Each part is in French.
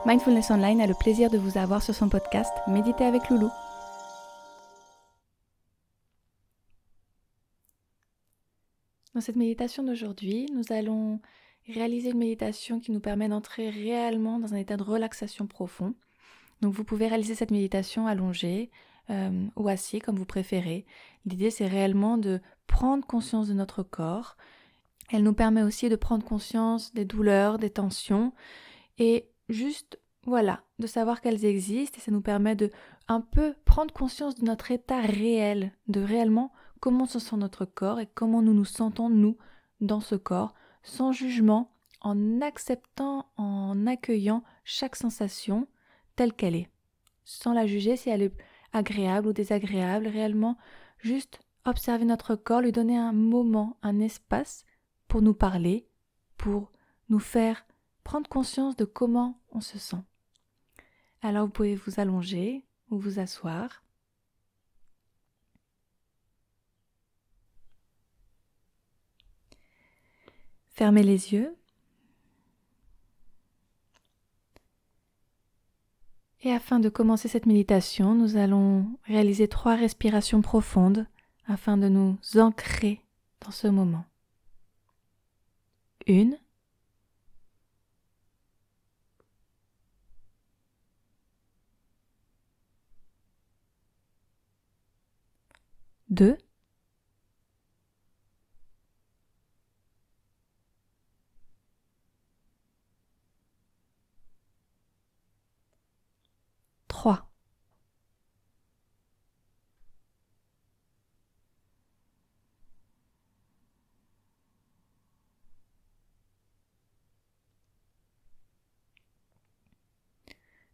Mindfulness Online a le plaisir de vous avoir sur son podcast Méditer avec Loulou. Dans cette méditation d'aujourd'hui, nous allons réaliser une méditation qui nous permet d'entrer réellement dans un état de relaxation profond. Donc vous pouvez réaliser cette méditation allongée ou assis comme vous préférez. L'idée c'est réellement de prendre conscience de notre corps. Elle nous permet aussi de prendre conscience des douleurs, des tensions et juste, de savoir qu'elles existent et ça nous permet de un peu prendre conscience de notre état réel, de réellement comment se sent notre corps et comment nous nous sentons nous dans ce corps, sans jugement, en acceptant, en accueillant chaque sensation telle qu'elle est, sans la juger si elle est agréable ou désagréable, réellement juste observer notre corps, lui donner un moment, un espace pour nous parler, pour nous faire prendre conscience de comment on se sent. Alors vous pouvez vous allonger ou vous asseoir. Fermez les yeux. Et afin de commencer cette méditation, nous allons réaliser 3 respirations profondes afin de nous ancrer dans ce moment. 1, 2, 3.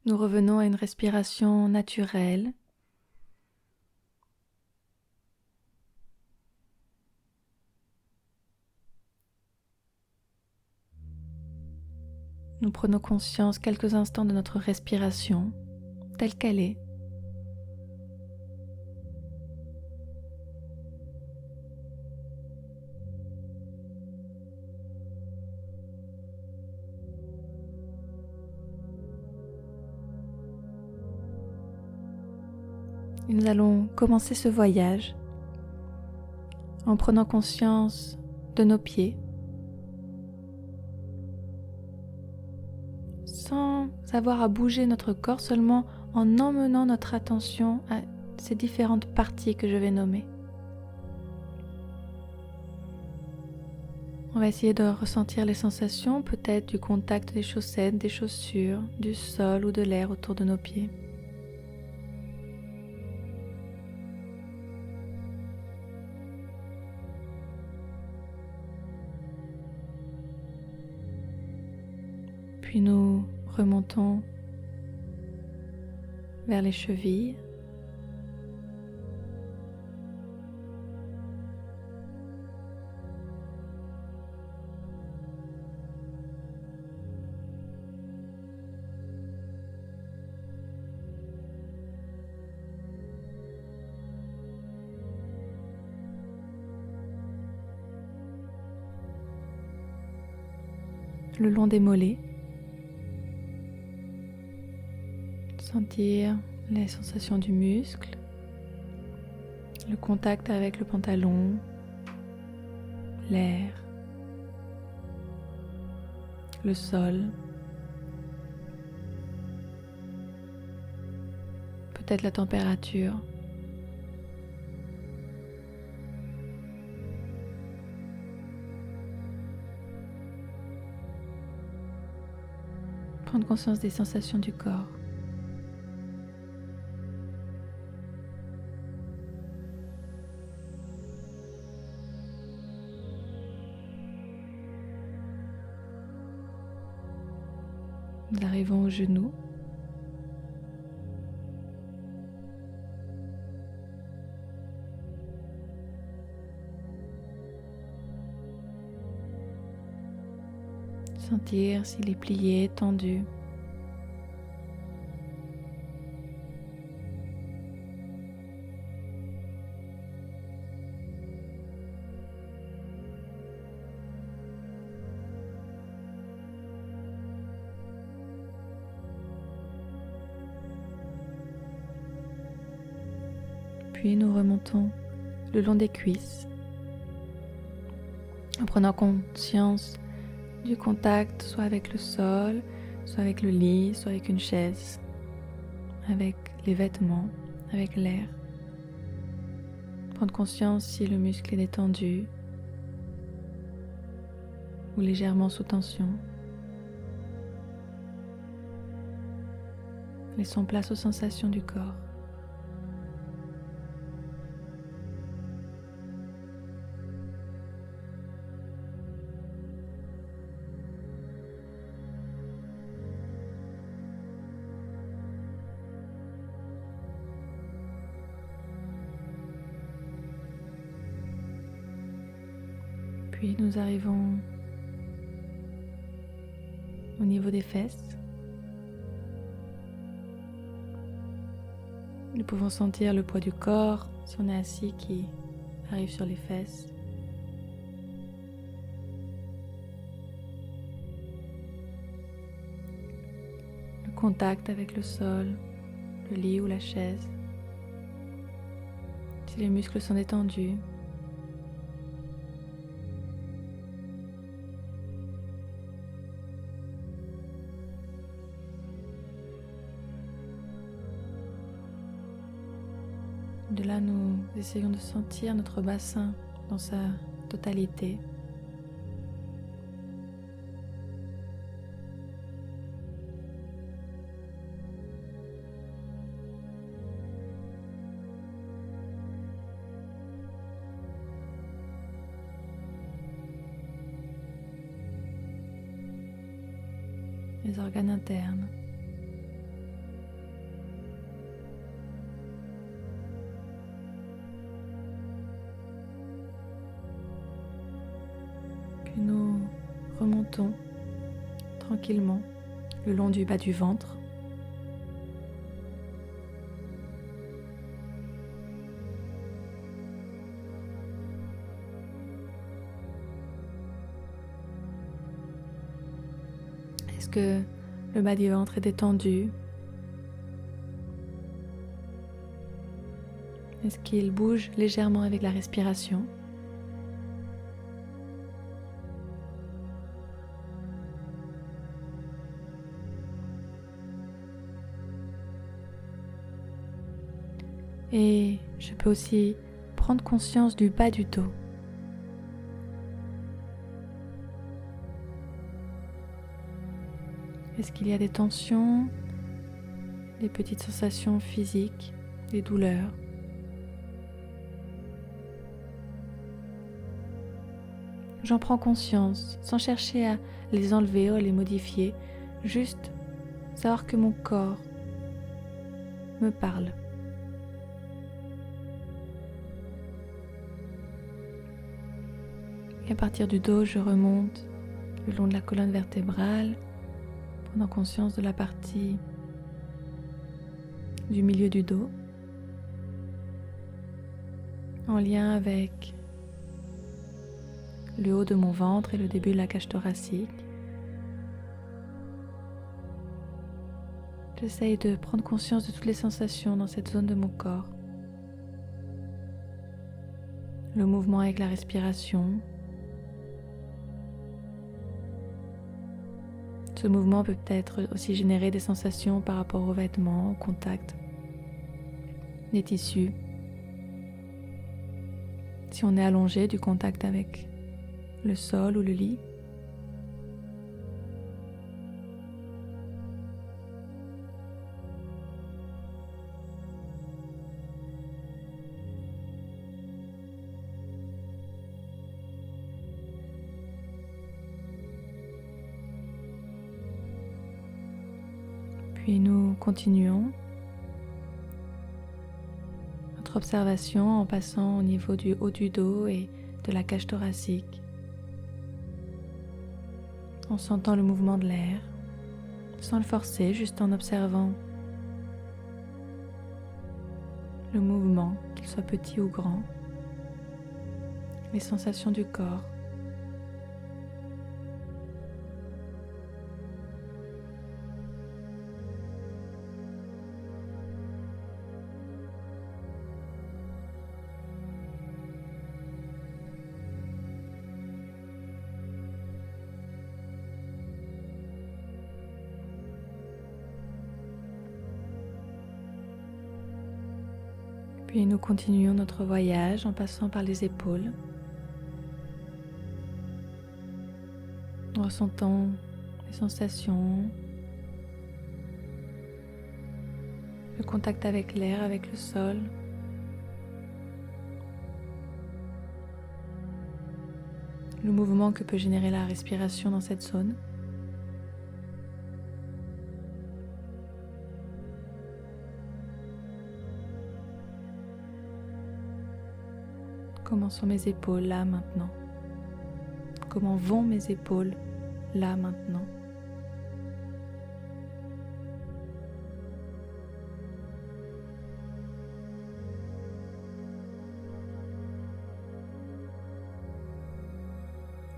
Nous revenons à une respiration naturelle. Nous prenons conscience quelques instants de notre respiration, telle qu'elle est. Et nous allons commencer ce voyage en prenant conscience de nos pieds, sans avoir à bouger notre corps, seulement en emmenant notre attention à ces différentes parties que je vais nommer. On va essayer de ressentir les sensations, peut-être du contact des chaussettes, des chaussures, du sol ou de l'air autour de nos pieds. Puis nous remontons vers les chevilles. Le long des mollets. Sentir les sensations du muscle, le contact avec le pantalon, l'air, le sol, peut-être la température. Prendre conscience des sensations du corps. Nous arrivons aux genoux. Sentir s'il est plié, tendu. Puis nous remontons le long des cuisses en prenant conscience du contact soit avec le sol, soit avec le lit, soit avec une chaise, avec les vêtements, avec l'air. Prendre conscience si le muscle est détendu ou légèrement sous tension. Laissons place aux sensations du corps. Puis nous arrivons au niveau des fesses. Nous pouvons sentir le poids du corps si on est assis qui arrive sur les fesses. Le contact avec le sol, le lit ou la chaise. Si les muscles sont détendus. De là, nous essayons de sentir notre bassin dans sa totalité. Les organes internes. Puis nous remontons tranquillement le long du bas du ventre. Est-ce que le bas du ventre est détendu? Est-ce qu'il bouge légèrement avec la respiration? Et je peux aussi prendre conscience du bas du dos. Est-ce qu'il y a des tensions, des petites sensations physiques, des douleurs? J'en prends conscience sans chercher à les enlever ou à les modifier, juste savoir que mon corps me parle. Et à partir du dos, je remonte le long de la colonne vertébrale, prenant conscience de la partie du milieu du dos, en lien avec le haut de mon ventre et le début de la cage thoracique. J'essaye de prendre conscience de toutes les sensations dans cette zone de mon corps. Le mouvement avec la respiration. Ce mouvement peut peut-être aussi générer des sensations par rapport aux vêtements, au contact des tissus. Si on est allongé, du contact avec le sol ou le lit. Puis nous continuons notre observation en passant au niveau du haut du dos et de la cage thoracique, en sentant le mouvement de l'air, sans le forcer, juste en observant le mouvement, qu'il soit petit ou grand, les sensations du corps. Puis nous continuons notre voyage en passant par les épaules. Ressentons les sensations, le contact avec l'air, avec le sol. Le mouvement que peut générer la respiration dans cette zone. Comment sont mes épaules là maintenant? Comment vont mes épaules là maintenant?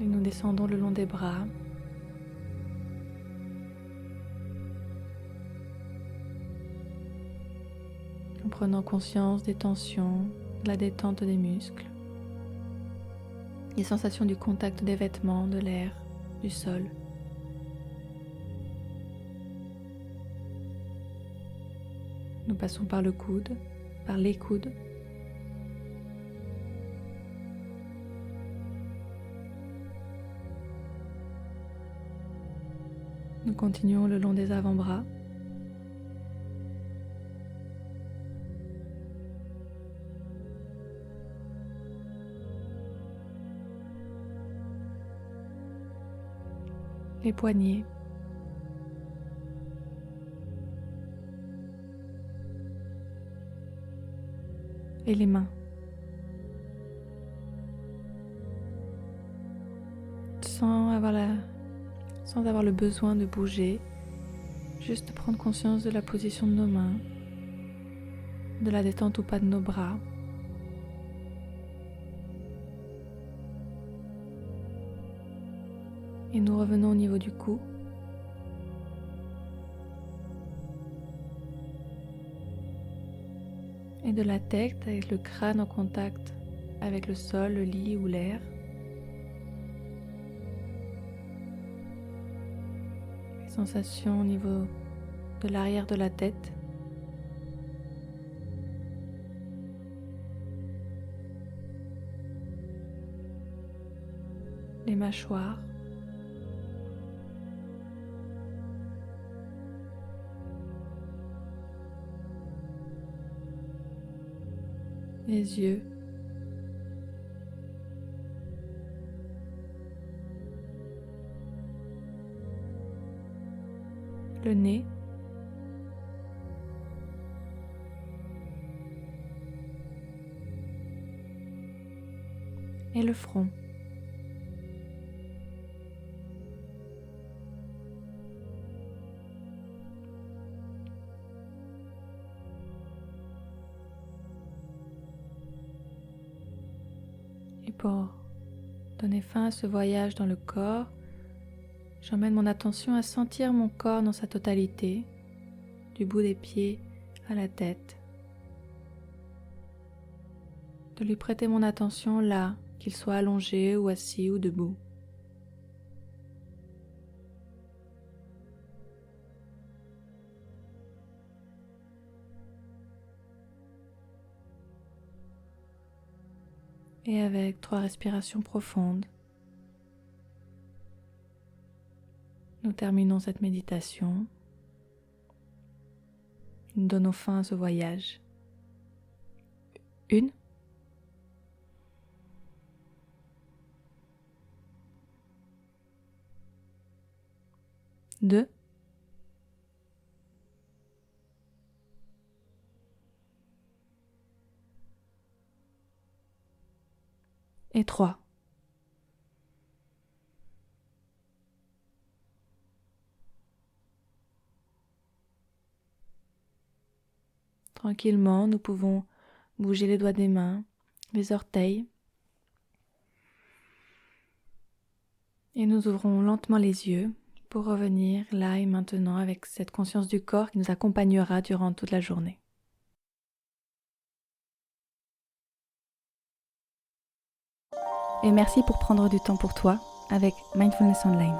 Et nous descendons le long des bras. En prenant conscience des tensions, de la détente des muscles, les sensations du contact des vêtements, de l'air, du sol. Nous passons par le coude, par les coudes. Nous continuons le long des avant-bras. Les poignets. Et les mains. Sans avoir le besoin de bouger, juste prendre conscience de la position de nos mains, de la détente ou pas de nos bras. Et nous revenons au niveau du cou. Et de la tête avec le crâne en contact avec le sol, le lit ou l'air. Les sensations au niveau de l'arrière de la tête. Les mâchoires. Les yeux. Le nez. Et le front. Et pour donner fin à ce voyage dans le corps, j'emmène mon attention à sentir mon corps dans sa totalité, du bout des pieds à la tête. De lui prêter mon attention là, qu'il soit allongé ou assis ou debout. Et avec 3 respirations profondes, nous terminons cette méditation. Nous donnons fin à ce voyage. 1, 2, et 3. Tranquillement, nous pouvons bouger les doigts des mains, les orteils. Et nous ouvrons lentement les yeux pour revenir là et maintenant avec cette conscience du corps qui nous accompagnera durant toute la journée. Et merci pour prendre du temps pour toi avec Mindfulness Online.